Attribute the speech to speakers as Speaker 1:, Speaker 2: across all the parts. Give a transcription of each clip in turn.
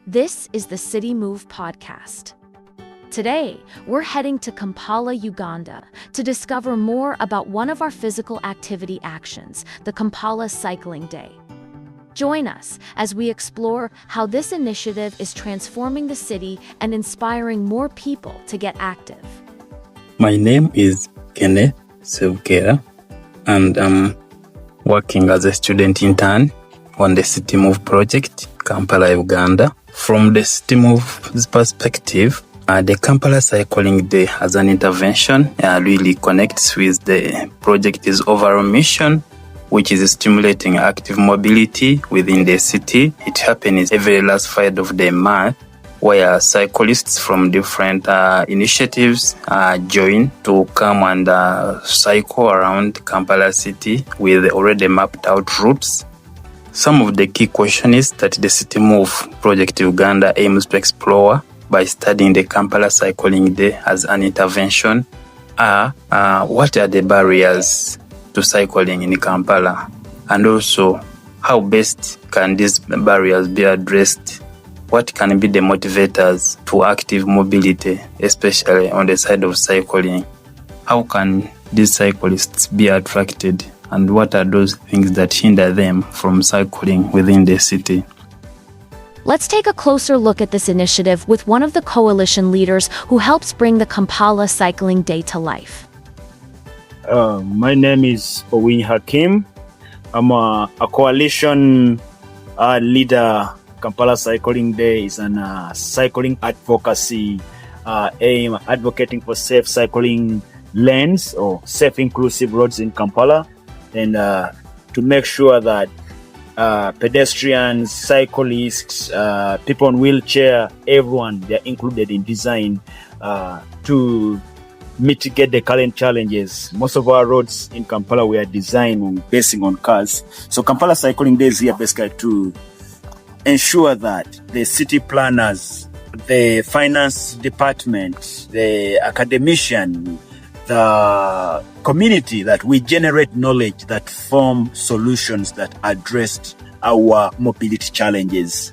Speaker 1: This is the City Move podcast. Today, we're heading to Kampala, Uganda, to discover more about one of our physical activity actions, the Kampala Cycling Day. Join us as we explore how this initiative is transforming the city and inspiring more people to get active.
Speaker 2: My name is Kenneth Sevkera, and I'm working as a student intern on the City Move project, Kampala, Uganda. From the City Move's perspective, the Kampala Cycling Day as an intervention really connects with the project's overall mission, which is stimulating active mobility within the city. It happens every last Friday of the month, where cyclists from different initiatives join to come and cycle around Kampala city with already mapped out routes. Some of the key questions that the City Move Project Uganda aims to explore by studying the Kampala Cycling Day as an intervention are what are the barriers to cycling in Kampala, and also how best can these barriers be addressed? What can be the motivators to active mobility, especially on the side of cycling? How can these cyclists be attracted, and what are those things that hinder them from cycling within the city?
Speaker 1: Let's take a closer look at this initiative with one of the coalition leaders who helps bring the Kampala Cycling Day to life.
Speaker 3: My name is Owin Hakim. I'm a coalition leader. Kampala Cycling Day is an cycling advocacy aim advocating for safe cycling lanes or safe inclusive roads in Kampala, and to make sure that pedestrians, cyclists, people on wheelchair, everyone, they're included in design to mitigate the current challenges. Most of our roads in Kampala were designed basing on cars. So Kampala Cycling Day is here basically to ensure that the city planners, the finance department, the academician, the community, that we generate knowledge that form solutions that address our mobility challenges,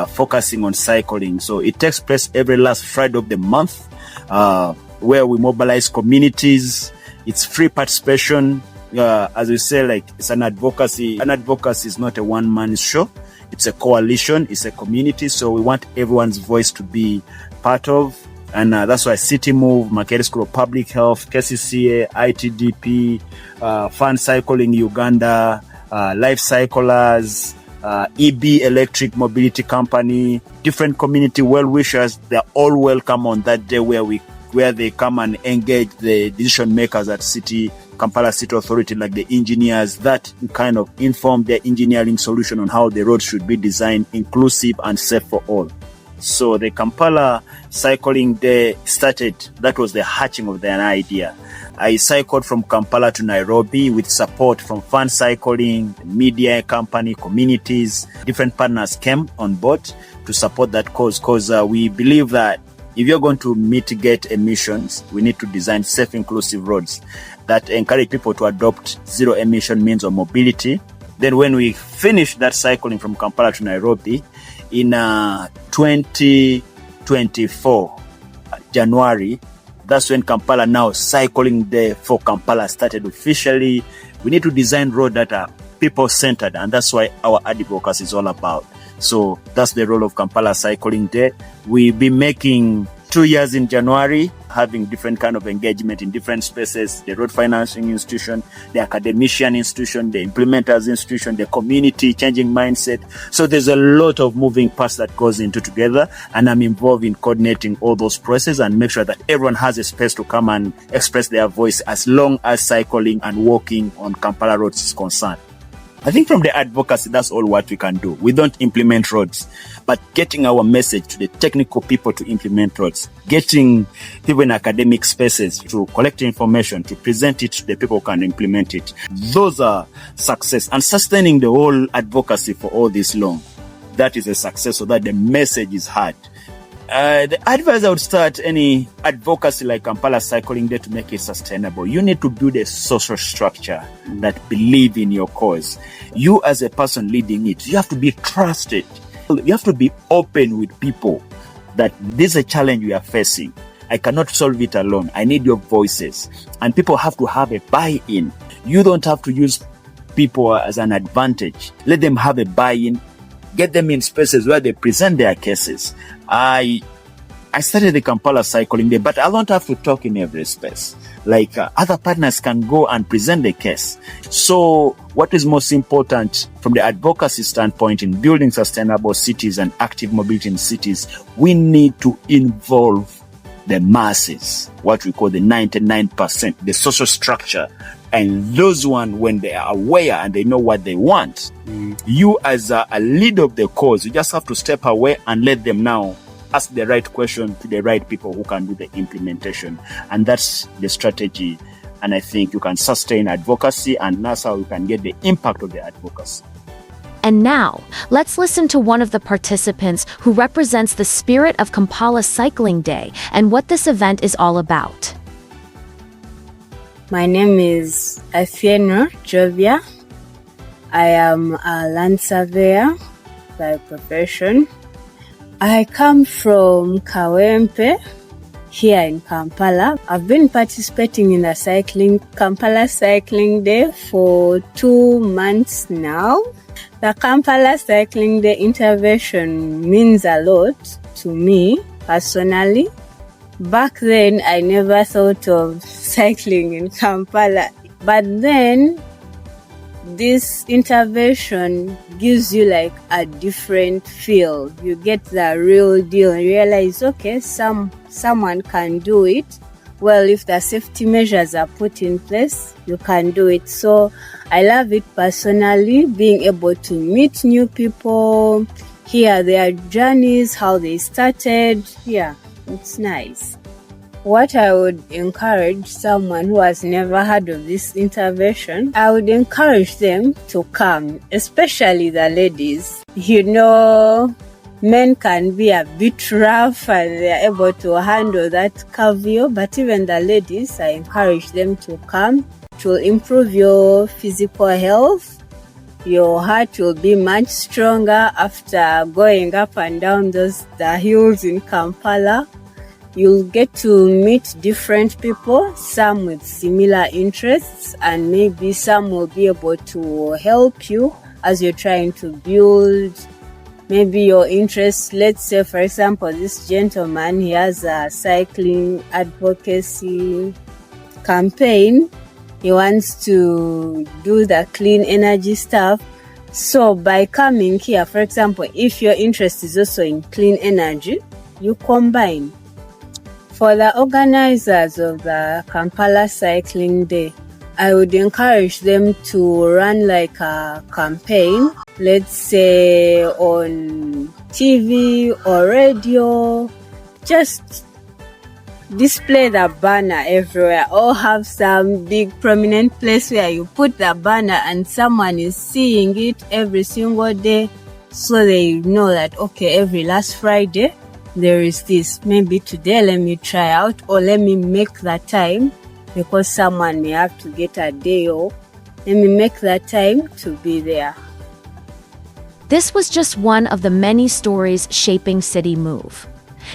Speaker 3: focusing on cycling. So it takes place every last Friday of the month, where we mobilize communities. It's free participation. As we say, like, it's an advocacy. An advocacy is not a one-man show. It's a coalition. It's a community. So we want everyone's voice to be part of. And that's why City Move, Makerere School of Public Health, KCCA, ITDP, Fun Cycling Uganda, Life Cyclers, EB Electric Mobility Company, different community well-wishers, they're all welcome on that day where they come and engage the decision makers at Kampala City Authority, like the engineers, that kind of inform their engineering solution on how the road should be designed inclusive and safe for all. So the Kampala Cycling Day started, that was the hatching of an idea. I cycled from Kampala to Nairobi with support from Fun Cycling, media company, communities. Different partners came on board to support that cause, because we believe that if you're going to mitigate emissions, we need to design safe, inclusive roads that encourage people to adopt zero-emission means of mobility. Then when we finish that cycling from Kampala to Nairobi, in 2024, January, that's when Kampala Now Cycling Day for Kampala started officially. We need to design roads that are people-centered, and that's why our advocacy is all about. So that's the role of Kampala Cycling Day. We'll be making 2 years in January, having different kind of engagement in different spaces, the road financing institution, the academician institution, the implementers institution, the community, changing mindset. So there's a lot of moving parts that goes into together, and I'm involved in coordinating all those processes and make sure that everyone has a space to come and express their voice as long as cycling and walking on Kampala roads is concerned. I think from the advocacy, that's all what we can do. We don't implement roads, but getting our message to the technical people to implement roads, getting people in academic spaces to collect information, to present it to the people who can implement it. Those are success, and sustaining the whole advocacy for all this long. That is a success, so that the message is heard. The advice I would start any advocacy like Kampala Cycling Day to make it sustainable. You need to build a social structure that believe in your cause. You as a person leading it, you have to be trusted. You have to be open with people that this is a challenge we are facing. I cannot solve it alone. I need your voices. And people have to have a buy-in. You don't have to use people as an advantage. Let them have a buy-in. Get them in spaces where they present their cases. I started the Kampala Cycling Day, but I don't have to talk in every space. Like other partners can go and present the case. So what is most important from the advocacy standpoint in building sustainable cities and active mobility in cities, we need to involve the masses, what we call the 99%, the social structure. And those one, when they are aware and they know what they want, you as a leader of the cause, you just have to step away and let them now ask the right question to the right people who can do the implementation. And that's the strategy. And I think you can sustain advocacy, and that's how you can get the impact of the advocacy.
Speaker 1: And now, let's listen to one of the participants who represents the spirit of Kampala Cycling Day and what this event is all about.
Speaker 4: My name is Afieno Jovia. I am a land surveyor by profession. I come from Kawempe, here in Kampala. I've been participating in the Kampala Cycling Day for 2 months now. The Kampala Cycling Day intervention means a lot to me personally. Back then, I never thought of cycling in Kampala. But then, this intervention gives you like a different feel. You get the real deal and realize, okay, someone can do it. Well, if the safety measures are put in place, you can do it. So I love it personally, being able to meet new people, hear their journeys, how they started. Yeah, it's nice. What I would encourage someone who has never heard of this intervention, I would encourage them to come, especially the ladies. You know, men can be a bit rough and they're able to handle that caveat, but even the ladies, I encourage them to come. It will improve your physical health. Your heart will be much stronger after going up and down the hills in Kampala. You'll get to meet different people, some with similar interests, and maybe some will be able to help you as you're trying to build maybe your interests. Let's say, for example, this gentleman, he has a cycling advocacy campaign. He wants to do the clean energy stuff. So by coming here, for example, if your interest is also in clean energy, you combine. For the organizers of the Kampala Cycling Day, I would encourage them to run like a campaign, let's say on TV or radio. Just display the banner everywhere, or have some big prominent place where you put the banner and someone is seeing it every single day, so they know that, okay, every last Friday there is this. Maybe today let me try out, or let me make that time, because someone may have to get a day off. Let me make that time to be there.
Speaker 1: This was just one of the many stories shaping City Move.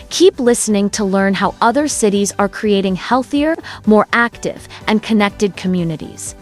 Speaker 1: Keep listening to learn how other cities are creating healthier, more active, and connected communities.